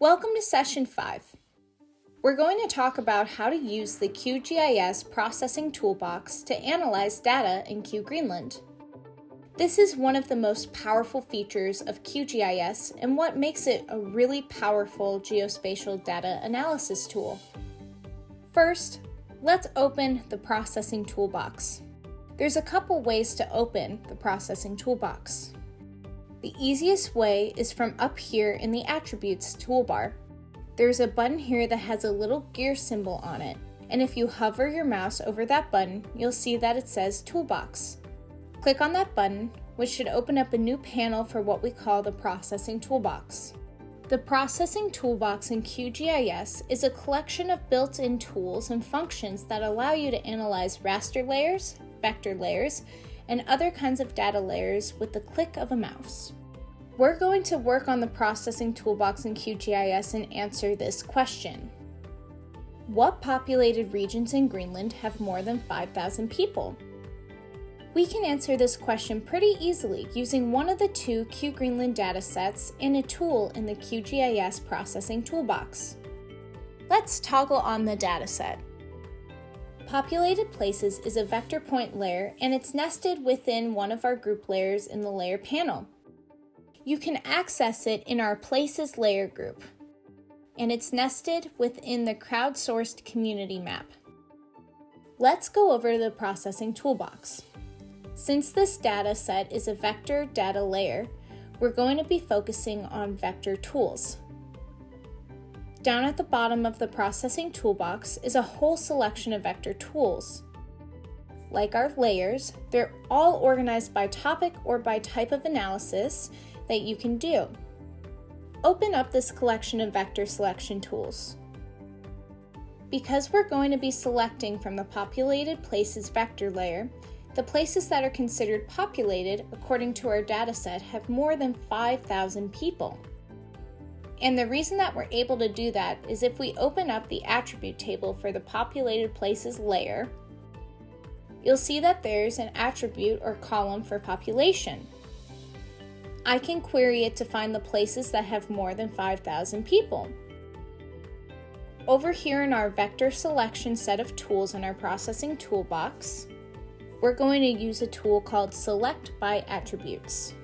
Welcome to Session 5. We're going to talk about how to use the QGIS Processing Toolbox to analyze data in QGreenland. This is one of the most powerful features of QGIS and what makes it a really powerful geospatial data analysis tool. First, let's open the Processing Toolbox. There's a couple ways to open the Processing Toolbox. The easiest way is from up here in the Attributes toolbar. There's a button here that has a little gear symbol on it, and if you hover your mouse over that button, you'll see that it says Toolbox. Click on that button, which should open up a new panel for what we call the Processing Toolbox. The Processing Toolbox in QGIS is a collection of built-in tools and functions that allow you to analyze raster layers, vector layers, and other kinds of data layers with the click of a mouse. We're going to work on the Processing Toolbox in QGIS and answer this question. What populated regions in Greenland have more than 5,000 people? We can answer this question pretty easily using one of the two QGreenland datasets and a tool in the QGIS Processing Toolbox. Let's toggle on the dataset. Populated Places is a vector point layer, and it's nested within one of our group layers in the layer panel. You can access it in our Places layer group, and it's nested within the crowdsourced community map. Let's go over to the Processing Toolbox. Since this data set is a vector data layer, we're going to be focusing on vector tools. Down at the bottom of the Processing Toolbox is a whole selection of vector tools. Like our layers, they're all organized by topic or by type of analysis that you can do. Open up this collection of vector selection tools. Because we're going to be selecting from the Populated Places vector layer, the places that are considered populated according to our dataset have more than 5,000 people. And the reason that we're able to do that is if we open up the attribute table for the Populated Places layer, you'll see that there's an attribute or column for population. I can query it to find the places that have more than 5,000 people. Over here in our vector selection set of tools in our Processing Toolbox, we're going to use a tool called Select by Attributes.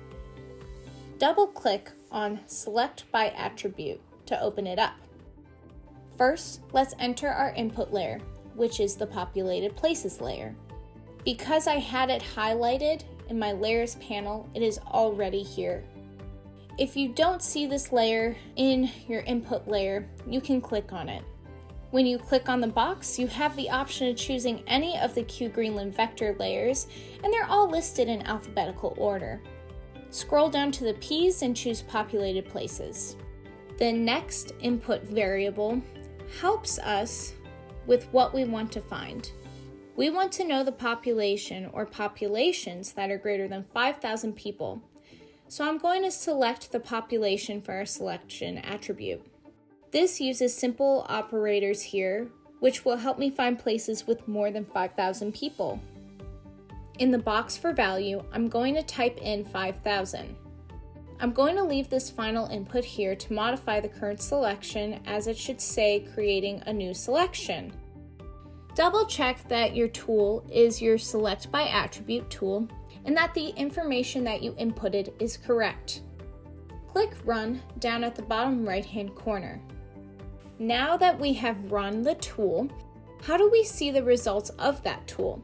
Double-click on Select by Attribute to open it up. First, let's enter our input layer, which is the Populated Places layer. Because I had it highlighted in my Layers panel, it is already here. If you don't see this layer in your input layer, you can click on it. When you click on the box, you have the option of choosing any of the QGreenland vector layers, and they're all listed in alphabetical order. Scroll down to the P's and choose Populated Places. The next input variable helps us with what we want to find. We want to know the population or populations that are greater than 5,000 people. So I'm going to select the population for our selection attribute. This uses simple operators here, which will help me find places with more than 5,000 people. In the box for value, I'm going to type in 5,000. I'm going to leave this final input here to modify the current selection, as it should say creating a new selection. Double check that your tool is your Select by Attribute tool and that the information that you inputted is correct. Click Run down at the bottom right-hand corner. Now that we have run the tool, how do we see the results of that tool?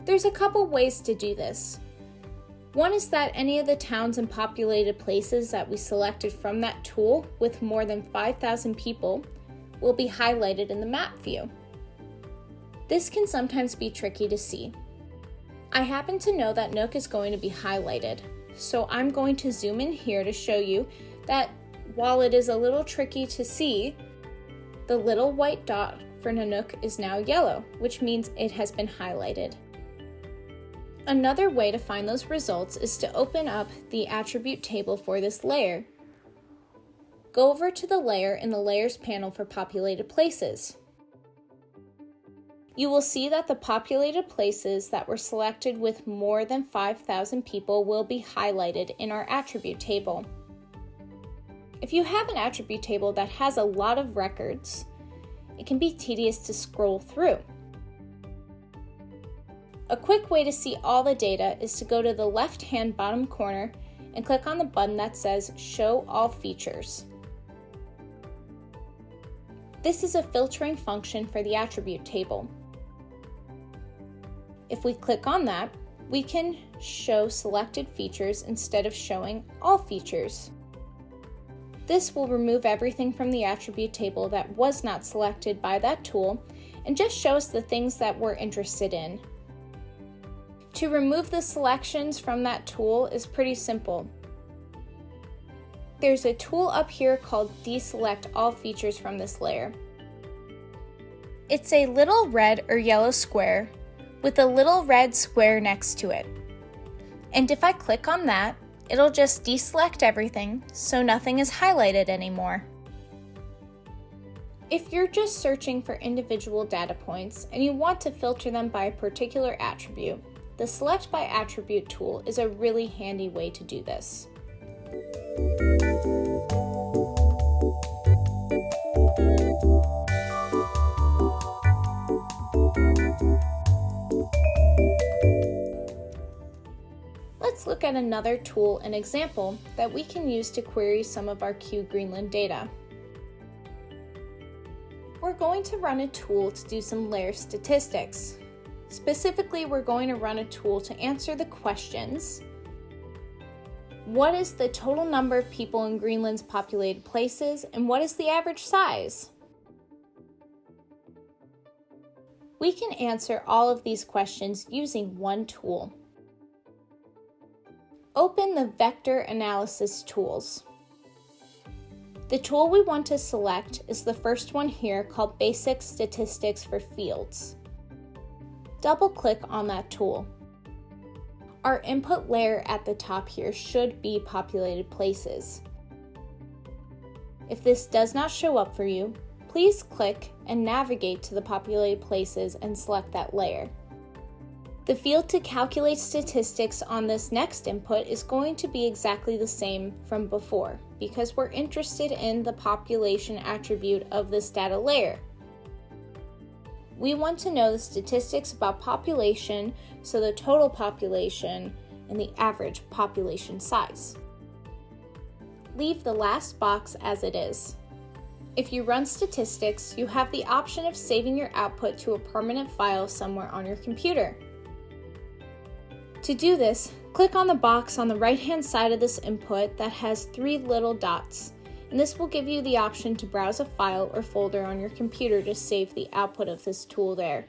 There's a couple ways to do this. One is that any of the towns and populated places that we selected from that tool with more than 5,000 people will be highlighted in the map view. This can sometimes be tricky to see. I happen to know that Nook is going to be highlighted, so I'm going to zoom in here to show you that while it is a little tricky to see, the little white dot for Nanook is now yellow, which means it has been highlighted. Another way to find those results is to open up the attribute table for this layer. Go over to the layer in the Layers panel for Populated Places. You will see that the populated places that were selected with more than 5,000 people will be highlighted in our attribute table. If you have an attribute table that has a lot of records, it can be tedious to scroll through. A quick way to see all the data is to go to the left-hand bottom corner and click on the button that says Show All Features. This is a filtering function for the attribute table. If we click on that, we can show selected features instead of showing all features. This will remove everything from the attribute table that was not selected by that tool and just show us the things that we're interested in. To remove the selections from that tool is pretty simple. There's a tool up here called Deselect All Features from this layer. It's a little red or yellow square with a little red square next to it. And if I click on that, it'll just deselect everything so nothing is highlighted anymore. If you're just searching for individual data points and you want to filter them by a particular attribute, the Select by Attribute tool is a really handy way to do this. Let's look at another tool and example that we can use to query some of our QGreenland data. We're going to run a tool to do some layer statistics. Specifically, we're going to run a tool to answer the questions: what is the total number of people in Greenland's populated places, and what is the average size? We can answer all of these questions using one tool. Open the Vector Analysis tools. The tool we want to select is the first one here, called Basic Statistics for Fields. Double-click on that tool. Our input layer at the top here should be populated places. If this does not show up for you, please click and navigate to the populated places and select that layer. The field to calculate statistics on this next input is going to be exactly the same from before, because we're interested in the population attribute of this data layer. We want to know the statistics about population, so the total population and the average population size. Leave the last box as it is. If you run statistics, you have the option of saving your output to a permanent file somewhere on your computer. To do this, click on the box on the right-hand side of this input that has 3 little dots, and this will give you the option to browse a file or folder on your computer to save the output of this tool there.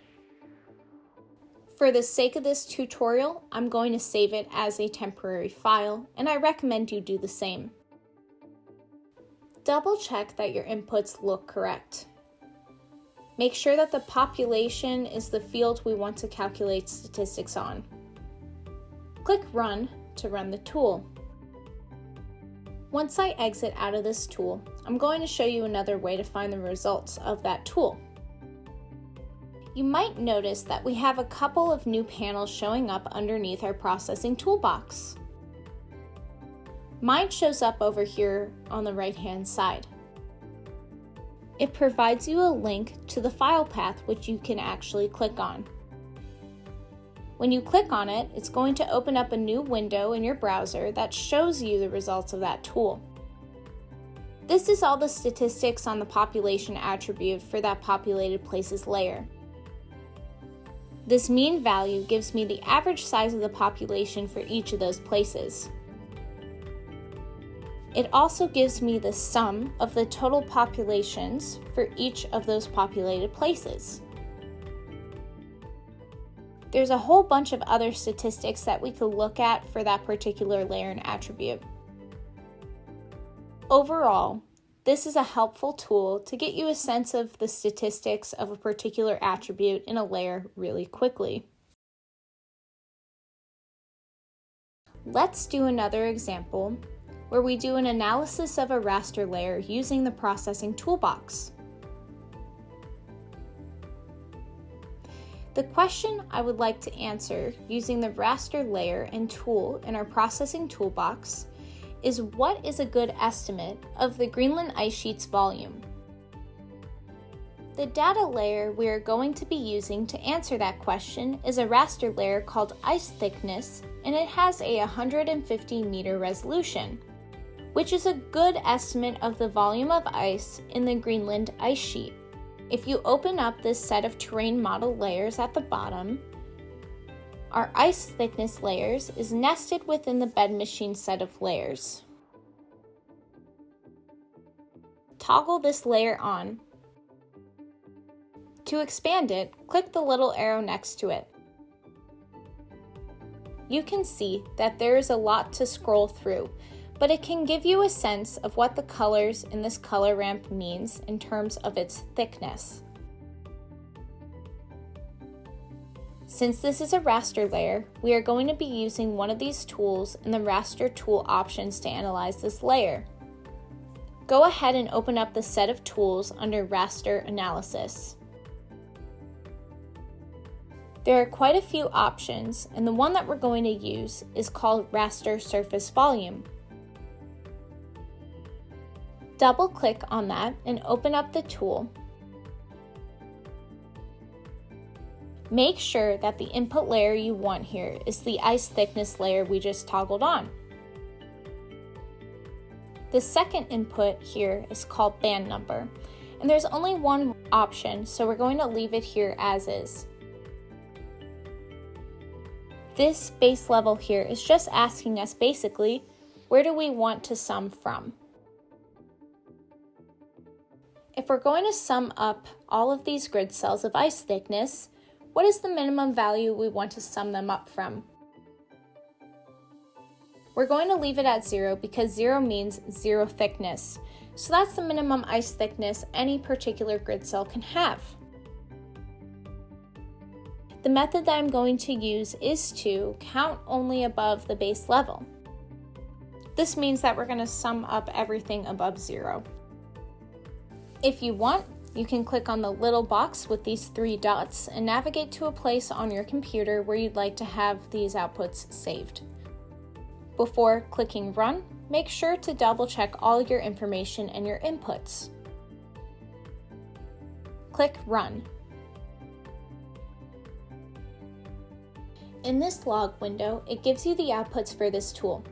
For the sake of this tutorial, I'm going to save it as a temporary file, and I recommend you do the same. Double check that your inputs look correct. Make sure that the population is the field we want to calculate statistics on. Click Run to run the tool. Once I exit out of this tool, I'm going to show you another way to find the results of that tool. You might notice that we have a couple of new panels showing up underneath our processing toolbox. Mine shows up over here on the right-hand side. It provides you a link to the file path which you can actually click on. When you click on it, it's going to open up a new window in your browser that shows you the results of that tool. This is all the statistics on the population attribute for that populated places layer. This mean value gives me the average size of the population for each of those places. It also gives me the sum of the total populations for each of those populated places. There's a whole bunch of other statistics that we could look at for that particular layer and attribute. Overall, this is a helpful tool to get you a sense of the statistics of a particular attribute in a layer really quickly. Let's do another example where we do an analysis of a raster layer using the processing toolbox. The question I would like to answer using the raster layer and tool in our processing toolbox is what is a good estimate of the Greenland ice sheet's volume? The data layer we are going to be using to answer that question is a raster layer called ice thickness, and it has a 150 meter resolution, which is a good estimate of the volume of ice in the Greenland ice sheet. If you open up this set of terrain model layers at the bottom, our ice thickness layers is nested within the bed machine set of layers. Toggle this layer on. To expand it, click the little arrow next to it. You can see that there is a lot to scroll through, but it can give you a sense of what the colors in this color ramp means in terms of its thickness. Since this is a raster layer, we are going to be using one of these tools in the raster tool options to analyze this layer. Go ahead and open up the set of tools under raster analysis. There are quite a few options, and the one that we're going to use is called raster surface volume. Double-click on that and open up the tool. Make sure that the input layer you want here is the ice thickness layer we just toggled on. The second input here is called band number, and there's only one option, so we're going to leave it here as is. This base level here is just asking us basically, where do we want to sum from? If we're going to sum up all of these grid cells of ice thickness, what is the minimum value we want to sum them up from? We're going to leave it at 0 because 0 means 0 thickness. So that's the minimum ice thickness any particular grid cell can have. The method that I'm going to use is to count only above the base level. This means that we're going to sum up everything above 0. If you want, you can click on the little box with these 3 dots and navigate to a place on your computer where you'd like to have these outputs saved. Before clicking Run, make sure to double check all your information and your inputs. Click Run. In this log window, it gives you the outputs for this tool.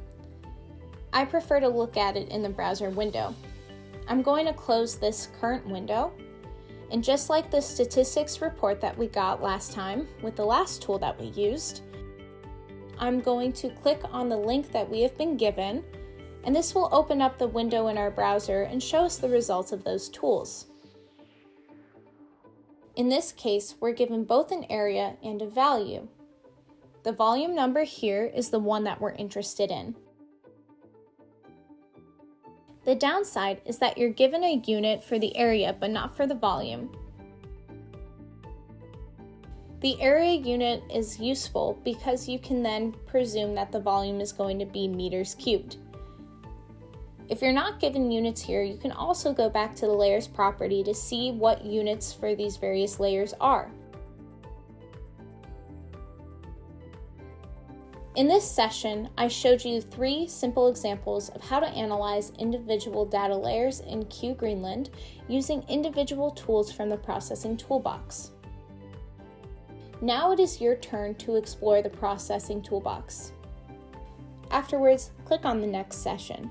I prefer to look at it in the browser window. I'm going to close this current window, and just like the statistics report that we got last time with the last tool that we used, I'm going to click on the link that we have been given, and this will open up the window in our browser and show us the results of those tools. In this case, we're given both an area and a value. The volume number here is the one that we're interested in. The downside is that you're given a unit for the area but not for the volume. The area unit is useful because you can then presume that the volume is going to be meters cubed. If you're not given units here, you can also go back to the layers property to see what units for these various layers are. In this session, I showed you 3 simple examples of how to analyze individual data layers in QGreenland using individual tools from the processing toolbox. Now it is your turn to explore the processing toolbox. Afterwards, click on the next session.